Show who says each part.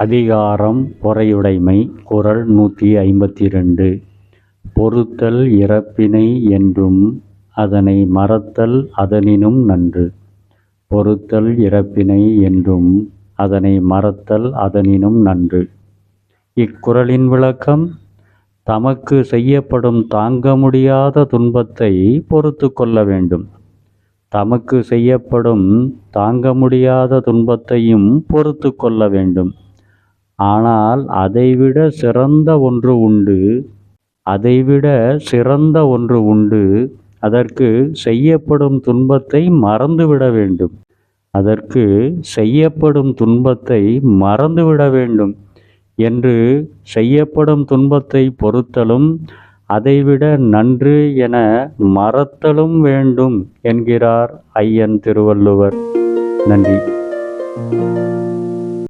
Speaker 1: அதிகாரம் பொறையுடைமை. குறள் 152. பொறுத்தல் இறப்பினை என்றும் அதனை மறத்தல் அதனினும் நன்று. பொறுத்தல் இறப்பினை என்றும் அதனை மறத்தல் அதனினும் நன்று. இக்குறளின் விளக்கம்: தமக்கு செய்யப்படும் தாங்க முடியாத துன்பத்தை பொறுத்து கொள்ள வேண்டும். தமக்கு செய்யப்படும் தாங்க முடியாத துன்பத்தையும் பொறுத்து கொள்ள வேண்டும். ஆனால் அதைவிட சிறந்த ஒன்று உண்டு. அதற்கு செய்யப்படும் துன்பத்தை மறந்துவிட வேண்டும் என்று செய்யப்படும் துன்பத்தை பொறுத்தலும் அதைவிட நன்று என மறத்தலும் வேண்டும் என்கிறார் ஐயன் திருவள்ளுவர். நன்றி.